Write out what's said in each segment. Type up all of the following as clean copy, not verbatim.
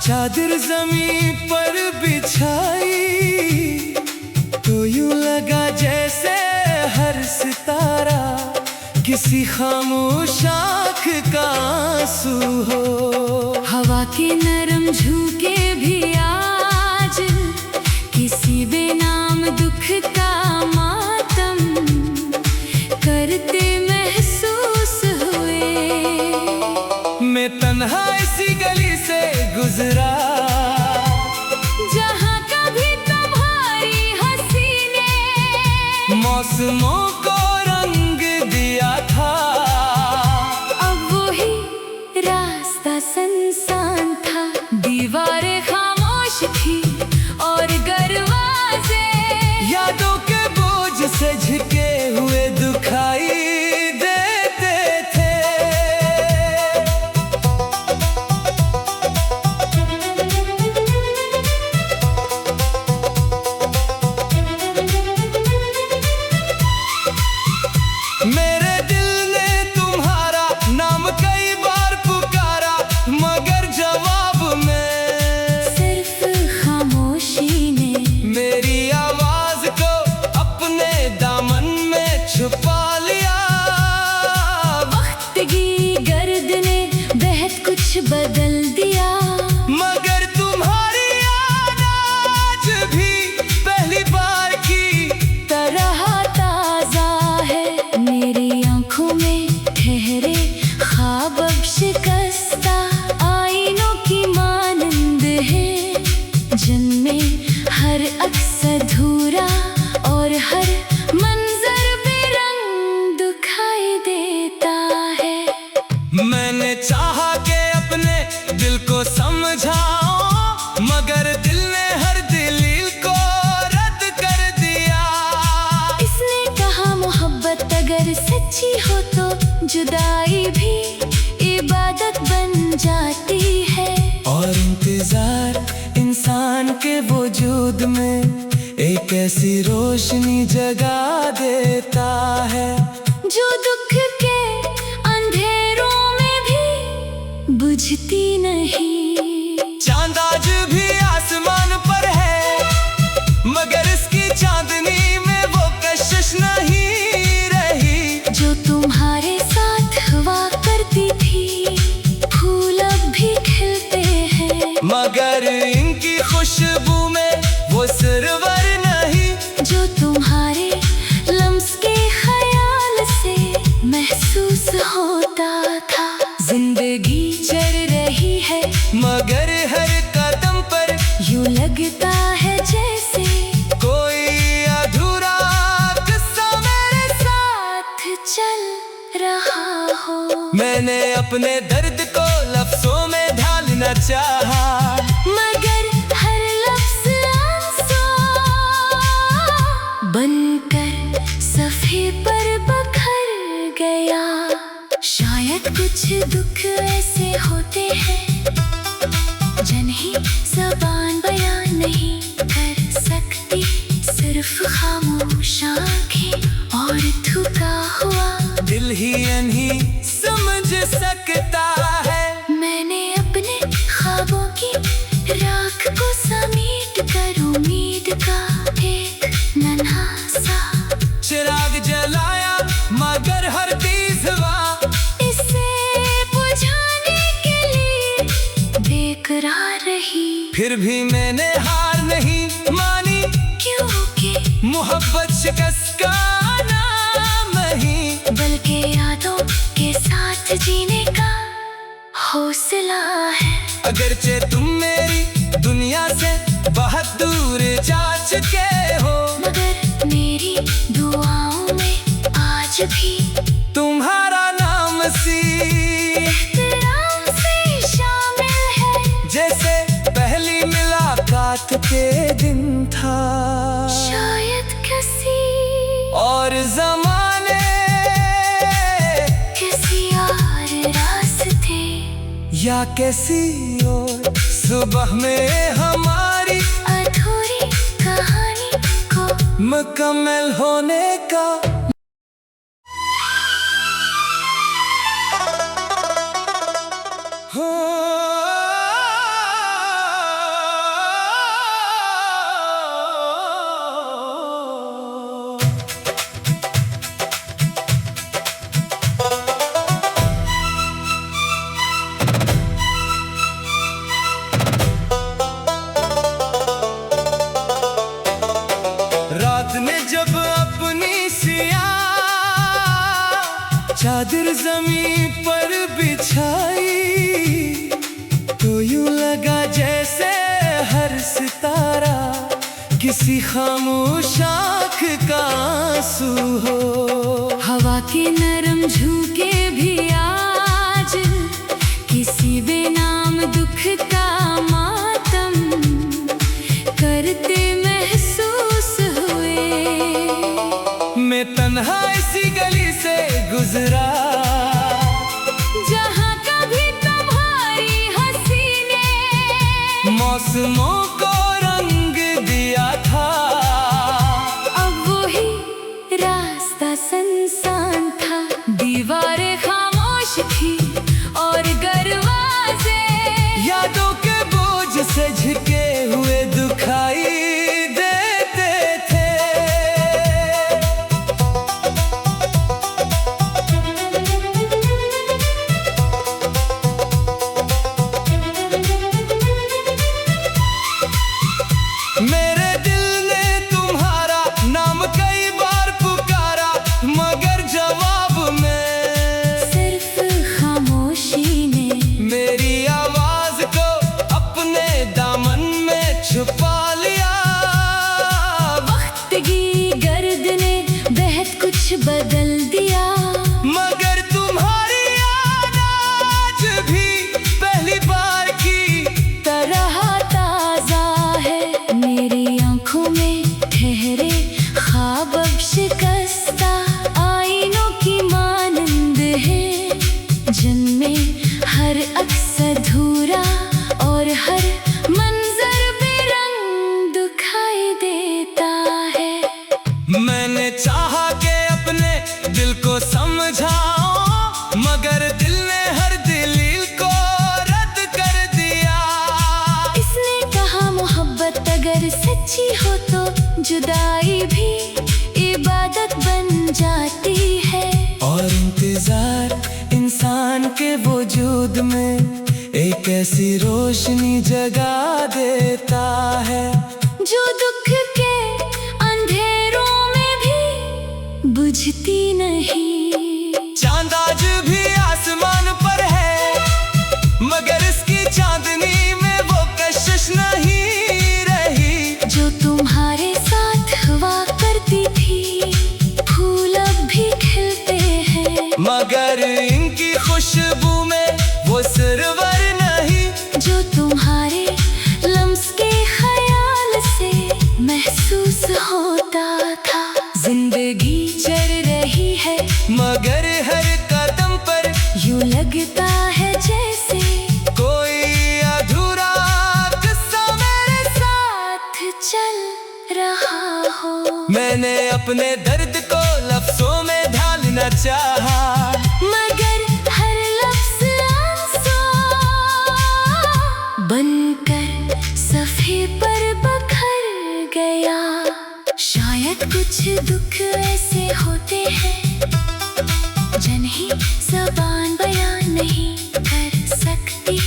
चादर जमीन पर बिछाई तो यूं लगा जैसे हर सितारा किसी खामोश आँख का आंसू हो। हवा के नरम झोंके भी आज किसी बेनाम दुख का मातम करते महसूस हुए। मैं तन्हा इसी गली से गुजरा जहाँ कभी तुम्हारी हंसी ने मौसमों को रंग दिया था। अब वही रास्ता सुनसान था, दीवारें खामोश थी और दरवाजे यादों के बोझ से झुके हुए दुखाई देते थे। मेरे दिल ने तुम्हारा नाम कई बार पुकारा मगर जवाब में सिर्फ खामोशी ने मेरी आवाज को अपने दामन में छुपा लिया। वक्त की गर्द ने बहुत कुछ बदल दिया, मगर तुम्हारी याद आज भी पहली बार की तरह ताजा है। मेरी आंखों में ठहरे ख्वाब अब शिकस्ता आईनों की मानंद है, जिनमें हर अक्स अधूरा और हर मंजर बेरंग दिखाई देता है। मैंने चाहा कि अपने दिल को समझाऊं मगर दिल ने हर दलील को रद्द कर दिया। इसने कहा मोहब्बत अगर सच्ची हो तो जुदाई भी इबादत बन जाती है। और इंतजार इंसान के वजूद में एक ऐसी रोशनी जगा देता है जो दुख के अंधेरों में भी बुझती नहीं। चांद आज भी आसमान पर है मगर इसकी चांदनी में वो कशिश नहीं रही जो तुम्हारे साथ हुआ करती थी, फूल अब भी खिलते हैं मगर इनकी खुशबू में वो सरवर नहीं जो तुम्हारे लम्स के ख्याल से महसूस होता था। जिंदगी चल रही है मगर हर कदम पर यूं लगता है जैसे कोई अधूरा किस्सा मेरे साथ चल रहा हो। मैंने अपने दर्द को लफ्जों में ढालना चाहा मगर हर लफ्ज आंसू बनकर सफ़े पर बखर गया। शायद कुछ दुख ऐसे होते हैं जिन्हें ज़बान बयान नहीं कर सकती, सिर्फ खामोश आँखें और थका हुआ दिल ही नहीं समझ सकता है। मैंने अपने ख्वाबों की राख को समेट कर उम्मीद का एक नन्हा सा चिराग जलाया मगर हर तीज हवा इसे बुझाने के लिए बेकरार रही। फिर भी मैंने हार नहीं मानी क्योंकि मोहब्बत शिकस्त का नाम नहीं बल्कि यादों के साथ जीने का हौसला है। अगरचे तुम मेरी दुनिया से बहुत दूर जा चुके हो मगर मेरी दुआओं में आज भी तुम्हारा नाम एहतराम से शामिल है। जैसे पहली मुलाकात के दिन था। शायद किसी और जमाने किसी और रास्ते या कैसी और सुबह में हमारी अधूरी कहानी को मुकम्मल होने का हो। जमीन पर बिछाई तो यूं लगा जैसे हर सितारा किसी खामोश आँख का आंसू हो। हवा के नरम झोंके भी आज किसी बेनाम दुख का मातम करते महसूस हुए। मैं तन्हा इसी गली से गुजरा जहाँ कभी तुम्हारी हंसी ने मौसमों को रंग दिया था। अब वही रास्ता सुनसान था, दीवारें खामोश थी और दरवाजे यादों के बोझ से झुके हुए दुखाई देते थे। मेरे दिल ने तुम्हारा नाम कई बार पुकारा मगर जवाब में सिर्फ खामोशी ने मेरी आवाज को अपने दामन में छुपा लिया। वक्त की गर्द ने बेहद कुछ बदल दिया, मगर तुम्हारी याद आज भी पहली बार की तरह ताजा है। मेरी आंखों में ठहरे ख्वाब अब शिकस्ता आईनों की मानंद है, जिनमें हर अक्स अधूरा और हर मंजर बेरंग दिखाई देता है। मैंने चाहा कि अपने दिल को समझाऊं मगर दिल ने हर दलील को रद्द कर दिया। इसने कहा मोहब्बत अगर सच्ची हो तो जुदाई भी इबादत बन जाती है। और इंतजार इंसान के वजूद में एक ऐसी रोशनी जगा देता है जो दुख के अंधेरों में भी बुझती नहीं। चांद आज भी आसमान पर है मगर इसकी चांदनी में वो कशिश नहीं रही जो तुम्हारे साथ हुआ करती थी, फूल अब भी खिलते हैं मगर इनकी खुशबू में वो सरवर नहीं जो तुम्हारे लम्स के ख्याल से महसूस होता था। जिंदगी चल रही है मगर हर कदम पर यूं लगता है जैसे कोई अधूरा किस्सा मेरे साथ चल रहा हो। मैंने अपने दर्द को लफ्जों में ढालना चाहा मगर हर लफ्ज आंसू बनकर सफ़े पर बखर गया। शायद कुछ दुख ऐसे होते हैं जिन्हें ज़बान बयान नहीं कर सकती,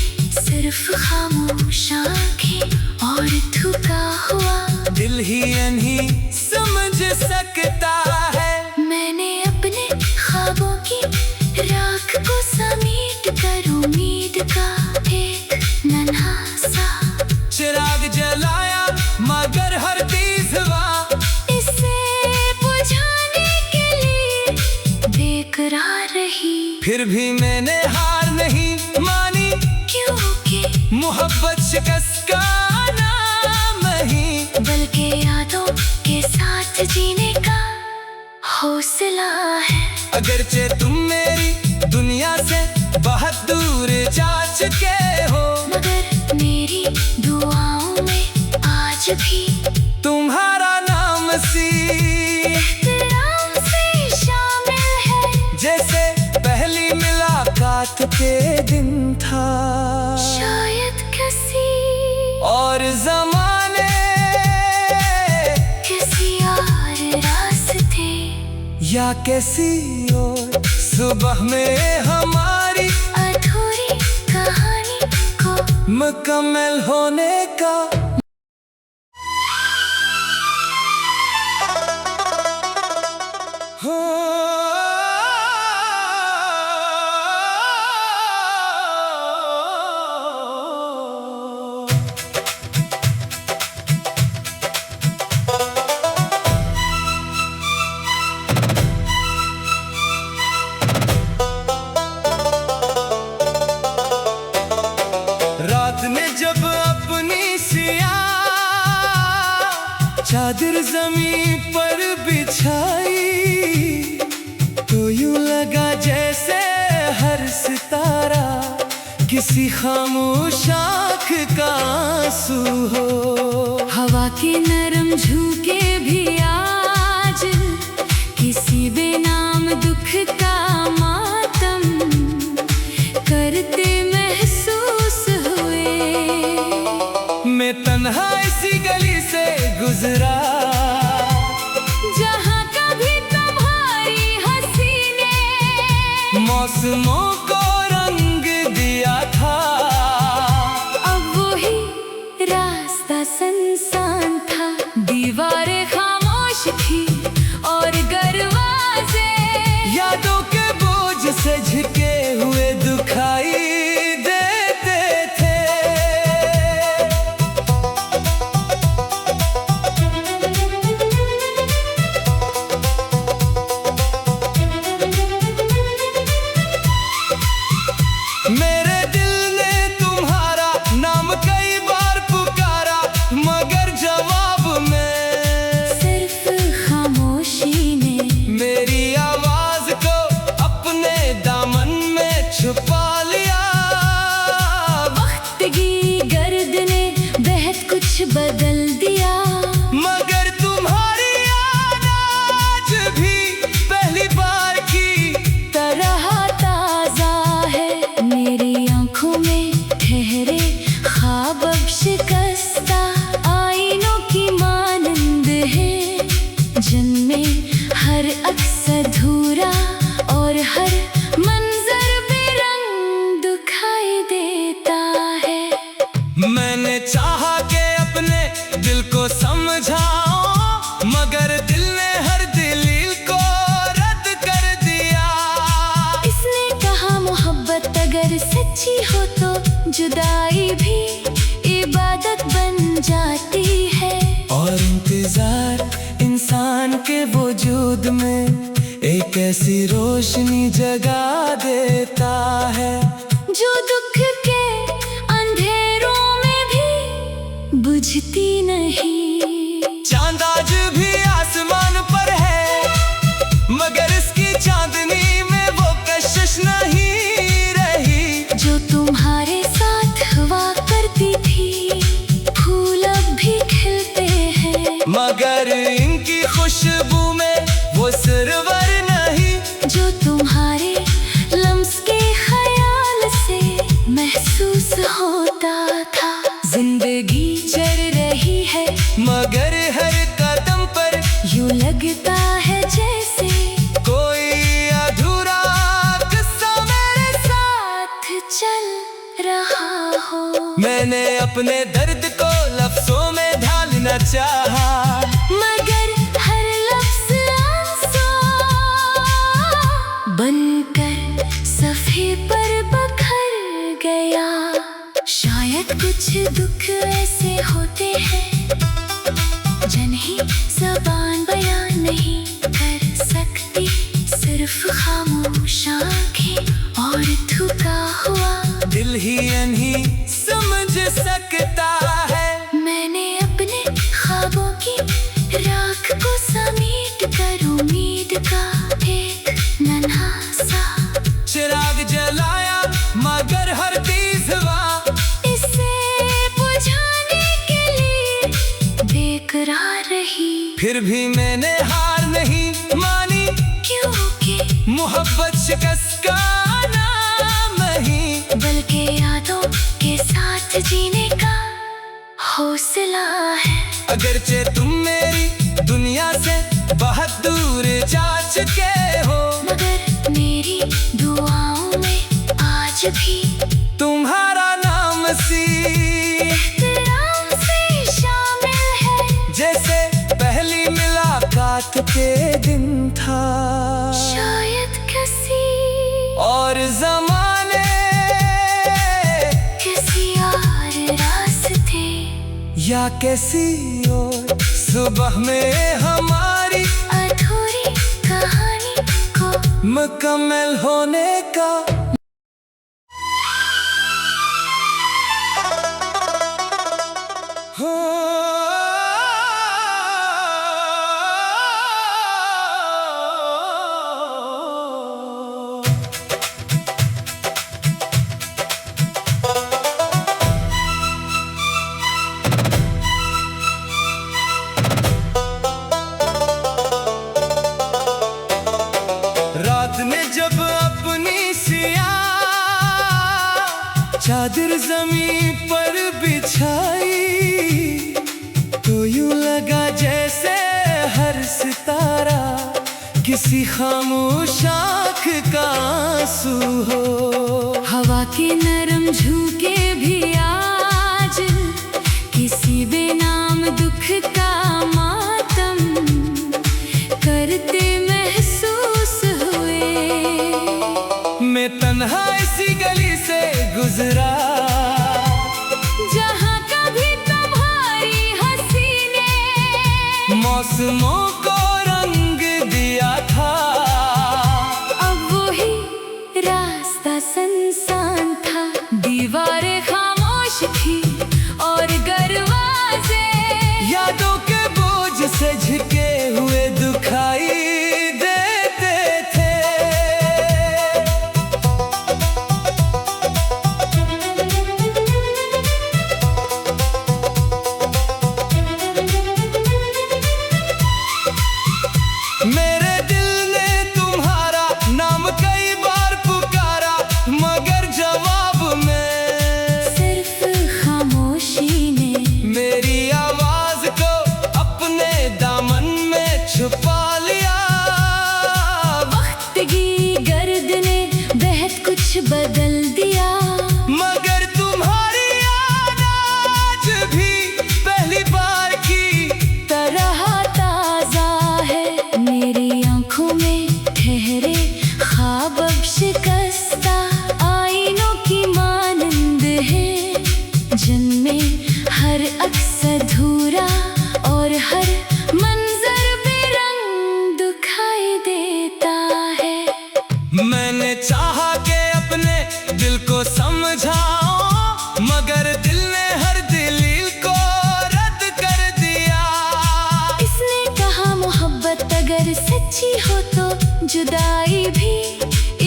सिर्फ खामोश आंखें और थका हुआ दिल ही नहीं समझ सकता है। मैंने अपने ख्वाबों की राख को समेट कर उम्मीद का एक नन्हा सा चिराग जलाया मगर हर तेज हवा इसे बुझाने के लिए बेकरार रही। फिर भी मैंने हार नहीं मानी क्योंकि मोहब्बत शिकस्त का नाम नहीं बल्कि यादों के साथ जीने का हौसला है। अगरचे तुम मेरी दुनिया से बहुत दूर जा चुके हो मगर मेरी दुआओं में आज भी तुम्हारा नाम एहतराम से शामिल है। जैसे पहली मुलाकात के दिन था। शायद किसी और जमाने किसी और रास्ते या कैसी और सुबह में हमारी अधूरी कहानी को मुकम्मल होने का हो। चादर जमीन पर बिछाई तो यूं लगा जैसे हर सितारा किसी खामोश आँख का आंसू हो। हवा के नरम झोंके भी आज किसी बेनाम दुख का मातम करते महसूस हुए। मैं तन्हा इसी गली से गुजरा जहाँ कभी तुम्हारी हंसी ने मौसमों को रंग दिया था। अब वही रास्ता सुनसान था, दीवारें खामोश थी और दरवाजे यादों के बोझ से झुके हुए दुखाई देते थे। मेरे दिल ने तुम्हारा नाम कई बार पुकारा मगर जवाब में सिर्फ खामोशी ने मेरी आवाज को अपने दामन में छुपा लिया। वक्त की गर्द ने बहुत कुछ बदल दिया, मगर तुम्हारी याद आज भी पहली बार की तरह ताजा है। मेरी आंखों में ठहरे ख्वाब अब शिकस्ता आईनों की मानंद है, जिनमें हर अक्स अधूरा और हर मंजर बेरंग दिखाई देता है। मैंने चाहा कि अपने दिल को समझाऊं मगर दिल ने हर दलील को रद्द कर दिया। इसने कहा मोहब्बत अगर सच्ची हो तो जुदाई भी इबादत बन जाती है। और इंतजार इंसान के वजूद में एक ऐसी रोशनी जगा देता है जो दुख के अंधेरों में भी बुझती नहीं। चांद आज भी आसमान पर है मगर इसकी चांदनी में वो कशिश नहीं रही जो तुम्हारे साथ हुआ करती थी, फूल अब भी खिलते हैं मगर इनकी खुशबू में वो सरवर नहीं जो तुम्हारे लम्स के ख्याल से महसूस होता था। जिंदगी चल रही है मगर हर कदम पर यूं लगता है जैसे कोई अधूरा किस्सा मेरे साथ चल रहा हो। मैंने अपने दर्द को लफ्जों में ढालना चाहा मगर हर लफ्ज आंसू बनकर सफ़े पर बखर गया। शायद कुछ दुख ऐसे होते हैं जिन्हें ज़बान बयान नहीं कर सकती, सिर्फ खामोश आँखें और थका हुआ दिल ही नहीं समझ सकता है। मैंने अपने ख्वाबों की राख को समेट कर उम्मीद का एक नन्हा सा चिराग जलाया मगर हर तीज हवा इसे बुझाने के लिए बेकरार रही। फिर भी मैंने हार नहीं मानी क्योंकि मोहब्बत शिकस्त का नाम नहीं बल्कि यादों के साथ जीने का हौसला है। अगरचे तुम मेरी दुनिया से बहुत दूर जा चुके हो मगर मेरी दुआओं में आज भी तुम्हारा नाम एहतराम से शामिल है। जैसे पहली मुलाकात के दिन था शायद किसी और जमाने किसी और रास्ते या कैसी और सुबह में हमारी अधूरी कहानी को मुकम्मल होने का हो। जमीन पर बिछाई तो यूं लगा जैसे हर सितारा किसी खामोश आँख का आंसू हो। हवा के नरम झोंके भी आज किसी बेनाम दुख का मातम करते महसूस हुए। मैं तन्हा इसी गली से गुजरा जहाँ कभी तुम्हारी हंसी ने मौसमों को रंग दिया था। अब वही रास्ता सुनसान था, दीवारें खामोश थी और दरवाजे यादों के बोझ से झुके हुए दुखाई देते थे। मेरे दिल ने तुम्हारा नाम कई बार पुकारा मगर जवाब में सिर्फ खामोशी ने मेरी आवाज को अपने दामन में छुपा लिया। वक्त की गर्द ने बेहद कुछ बदल दिया, मगर तुम्हारी याद आज भी पहली बार की तरह ताजा है। मेरी आंखों में ठहरे ख्वाब अब शिकस्ता आईनों की मानंद है, जिनमें हर अक्स अधूरा और हर मंजर बेरंग दिखाई देता है। मैंने चाहा कि अपने दिल को समझाऊं मगर दिल ने हर दलील को रद्द कर दिया। इसने कहा मोहब्बत अगर सच्ची हो तो जुदाई भी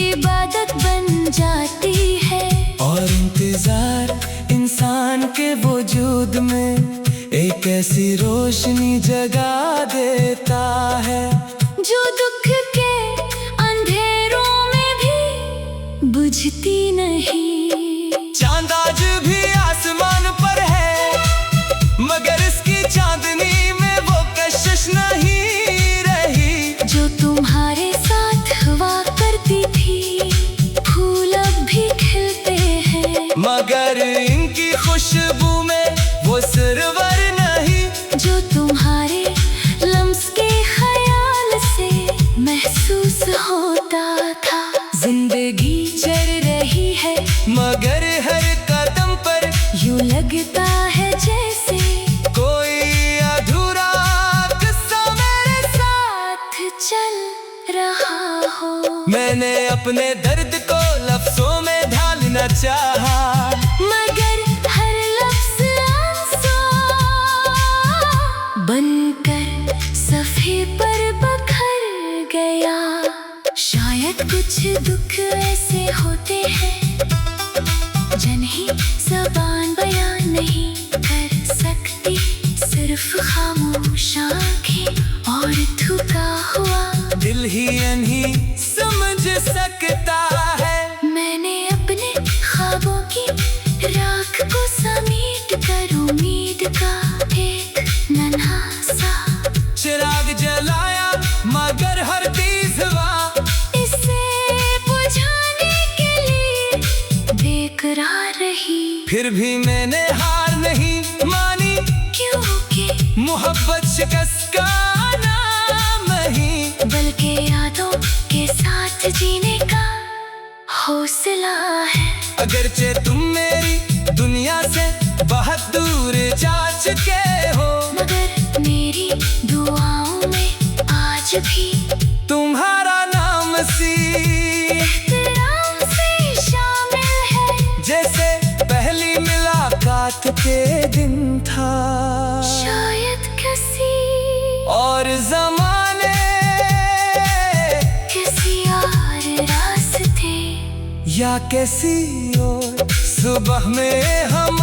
इबादत बन जाती है। और इंतजार इंसान के वजूद में एक ऐसी रोशनी जगा देता है जो दुख के अंधेरों में भी बुझती नहीं। चांद आज भी आसमान पर है मगर इसकी चांदनी में वो कशिश नहीं रही जो तुम्हारे साथ हुआ करती थी, फूल अब भी खिलते हैं मगर इनकी खुशबू में वो सरवर नहीं जो तुम्हारे लम्स के ख्याल से महसूस होता था। जिंदगी चल रही है मगर हर कदम पर यूं लगता है जैसे कोई अधूरा किस्सा मेरे साथ चल रहा हो। मैंने अपने दर्द को लफ्जों में ढालना चाहा मगर हर लफ्ज आंसू बनकर सफ़े पर बखर गया। शायद कुछ दुख ऐसे होते हैं जिन्हें ज़बान बयान नहीं कर सकती, सिर्फ खामोश आँखें और थका हुआ दिल ही नहीं समझ सकता है। मैंने अपने ख्वाबों की राख को समेट कर उम्मीद का एक नन्हा सा चिराग जलाया मगर हर तीज हवा इसे बुझाने के लिए बेकरार रही। फिर भी मैंने हार नहीं मानी क्योंकि मोहब्बत शिकस्त का नाम नहीं बल्कि यादों के साथ जीने का हौसला है। अगरचे तुम मेरी दुनिया से बहुत दूर जा चुके हो मगर मेरी दुआओं में आज भी तुम्हारा नाम एहतराम से शामिल है, जैसे पहली मुलाकात के दिन था। शायद किसी और जमाने किसी और रास्ते या कैसी और सुबह में हम